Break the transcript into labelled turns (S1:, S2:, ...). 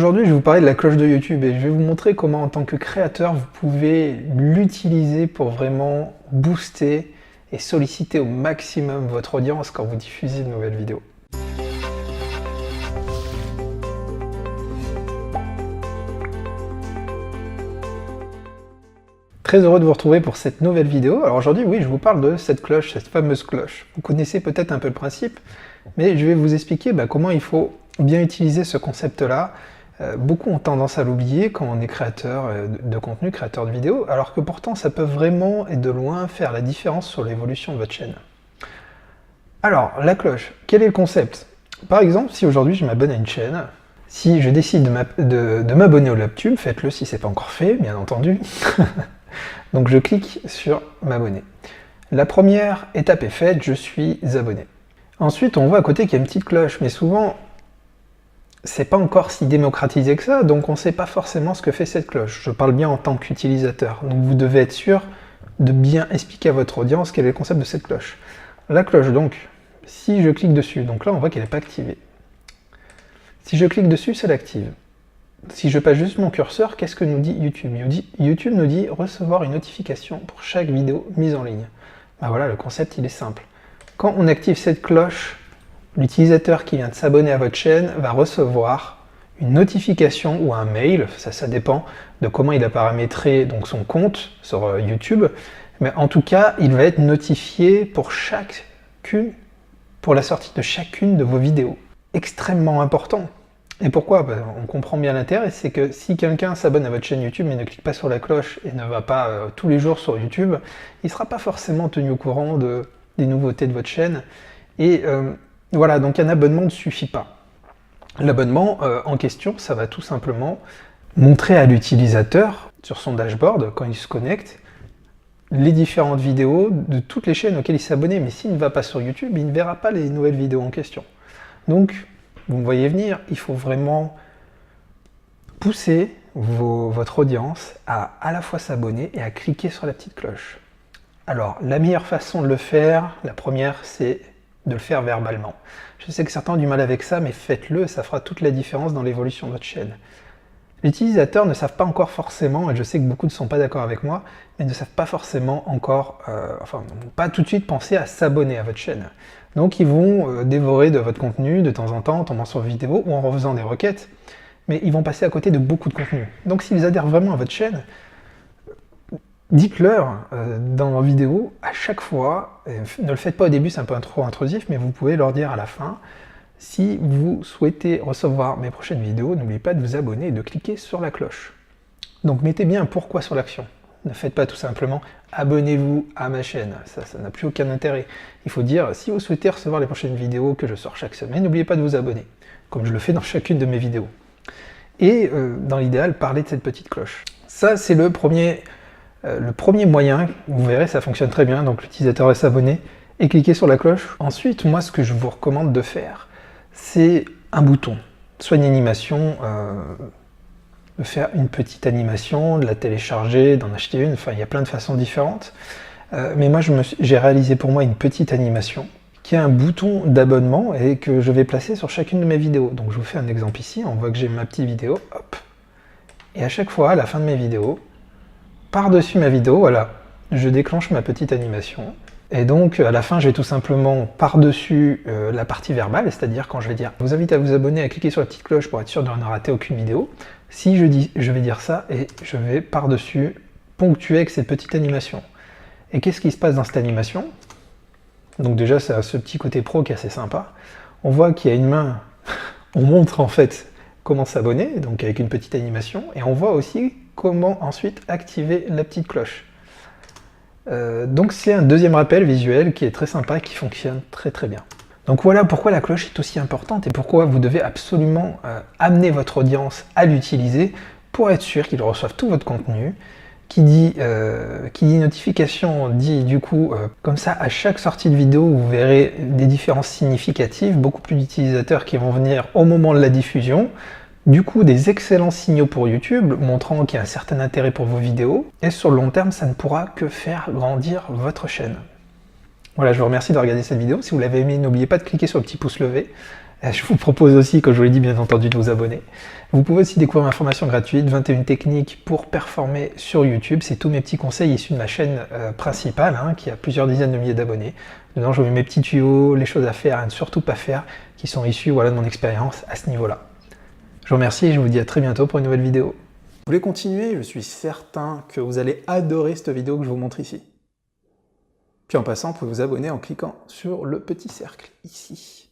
S1: Aujourd'hui, je vais vous parler de la cloche de YouTube et je vais vous montrer comment, en tant que créateur, vous pouvez l'utiliser pour vraiment booster et solliciter au maximum votre audience quand vous diffusez de nouvelles vidéos. Très heureux de vous retrouver pour cette nouvelle vidéo. Alors aujourd'hui, oui, je vous parle de cette cloche, cette fameuse cloche. Vous connaissez peut-être un peu le principe, mais je vais vous expliquer comment il faut bien utiliser ce concept-là. Beaucoup ont tendance à l'oublier quand on est créateur de contenu, créateur de vidéos, alors que pourtant ça peut vraiment et de loin faire la différence sur l'évolution de votre chaîne. Alors, la cloche, quel est le concept? Par exemple, si aujourd'hui je m'abonne à une chaîne, si je décide de m'abonner au LabTube, faites-le si ce n'est pas encore fait, bien entendu. Donc je clique sur m'abonner. La première étape est faite, je suis abonné. Ensuite, on voit à côté qu'il y a une petite cloche, mais souvent, c'est pas encore si démocratisé que ça, donc on ne sait pas forcément ce que fait cette cloche. Je parle bien en tant qu'utilisateur, donc vous devez être sûr de bien expliquer à votre audience quel est le concept de cette cloche. La cloche, donc, si je clique dessus, donc là on voit qu'elle n'est pas activée. Si je clique dessus, ça l'active. Si je passe juste mon curseur, qu'est-ce que nous dit YouTube? YouTube nous dit recevoir une notification pour chaque vidéo mise en ligne. Ben voilà, le concept il est simple. Quand on active cette cloche, l'utilisateur qui vient de s'abonner à votre chaîne va recevoir une notification ou un mail, ça dépend de comment il a paramétré donc son compte sur YouTube, mais en tout cas, il va être notifié pour la sortie de chacune de vos vidéos. Extrêmement important. Et pourquoi? On comprend bien l'intérêt, c'est que si quelqu'un s'abonne à votre chaîne YouTube mais ne clique pas sur la cloche et ne va pas tous les jours sur YouTube, il ne sera pas forcément tenu au courant des nouveautés de votre chaîne. Et voilà, donc un abonnement ne suffit pas. L'abonnement en question, ça va tout simplement montrer à l'utilisateur, sur son dashboard, quand il se connecte, les différentes vidéos de toutes les chaînes auxquelles il s'est abonné. Mais s'il ne va pas sur YouTube, il ne verra pas les nouvelles vidéos en question. Donc, vous me voyez venir, il faut vraiment pousser votre audience à la fois s'abonner et à cliquer sur la petite cloche. Alors, la meilleure façon de le faire, la première, c'est de le faire verbalement. Je sais que certains ont du mal avec ça, mais faites-le, ça fera toute la différence dans l'évolution de votre chaîne. Les utilisateurs ne savent pas encore forcément, et je sais que beaucoup ne sont pas d'accord avec moi, mais ne savent pas forcément encore, pas tout de suite penser à s'abonner à votre chaîne. Donc ils vont dévorer de votre contenu de temps en temps, en tombant sur vidéo ou en refaisant des requêtes, mais ils vont passer à côté de beaucoup de contenu. Donc s'ils adhèrent vraiment à votre chaîne, dites-leur dans leur vidéo à chaque fois, ne le faites pas au début, c'est un peu trop intrusif, mais vous pouvez leur dire à la fin, si vous souhaitez recevoir mes prochaines vidéos, n'oubliez pas de vous abonner et de cliquer sur la cloche. Donc mettez bien un pourquoi sur l'action. Ne faites pas tout simplement abonnez-vous à ma chaîne, ça n'a plus aucun intérêt. Il faut dire si vous souhaitez recevoir les prochaines vidéos que je sors chaque semaine, n'oubliez pas de vous abonner, comme je le fais dans chacune de mes vidéos. Et dans l'idéal, parlez de cette petite cloche. Ça c'est le premier moyen, vous verrez ça fonctionne très bien, donc l'utilisateur va s'abonner et cliquer sur la cloche. Ensuite, moi ce que je vous recommande de faire, c'est un bouton, soit une animation, de faire une petite animation, de la télécharger, d'en acheter une, enfin il y a plein de façons différentes. Mais moi j'ai réalisé pour moi une petite animation qui a un bouton d'abonnement et que je vais placer sur chacune de mes vidéos. Donc je vous fais un exemple ici, on voit que j'ai ma petite vidéo, hop, et à chaque fois, à la fin de mes vidéos, par-dessus ma vidéo, voilà, je déclenche ma petite animation. Et donc, à la fin, je vais tout simplement par-dessus la partie verbale, c'est-à-dire quand je vais dire « Je vous invite à vous abonner, à cliquer sur la petite cloche pour être sûr de ne rater aucune vidéo ». Si je vais dire ça et je vais par-dessus ponctuer avec cette petite animation. Et qu'est-ce qui se passe dans cette animation? Donc déjà, ça a ce petit côté pro qui est assez sympa. On voit qu'il y a une main, on montre en fait comment s'abonner, donc avec une petite animation, et on voit aussi comment ensuite activer la petite cloche. Donc c'est un deuxième rappel visuel qui est très sympa et qui fonctionne très très bien. Donc voilà pourquoi la cloche est aussi importante et pourquoi vous devez absolument amener votre audience à l'utiliser pour être sûr qu'ils reçoivent tout votre contenu. Qui dit notification dit du coup, comme ça à chaque sortie de vidéo vous verrez des différences significatives, beaucoup plus d'utilisateurs qui vont venir au moment de la diffusion. Du coup, des excellents signaux pour YouTube, montrant qu'il y a un certain intérêt pour vos vidéos, et sur le long terme, ça ne pourra que faire grandir votre chaîne. Voilà, je vous remercie de regarder cette vidéo. Si vous l'avez aimé, n'oubliez pas de cliquer sur le petit pouce levé. Je vous propose aussi, comme je vous l'ai dit, bien entendu, de vous abonner. Vous pouvez aussi découvrir ma formation gratuite, 21 techniques pour performer sur YouTube. C'est tous mes petits conseils issus de ma chaîne principale, qui a plusieurs dizaines de milliers d'abonnés. Dedans, je vous mets mes petits tuyaux, les choses à faire, à ne surtout pas faire, qui sont issus de mon expérience à ce niveau-là. Je vous remercie et je vous dis à très bientôt pour une nouvelle vidéo. Vous voulez continuer? Je suis certain que vous allez adorer cette vidéo que je vous montre ici. Puis en passant, vous pouvez vous abonner en cliquant sur le petit cercle ici.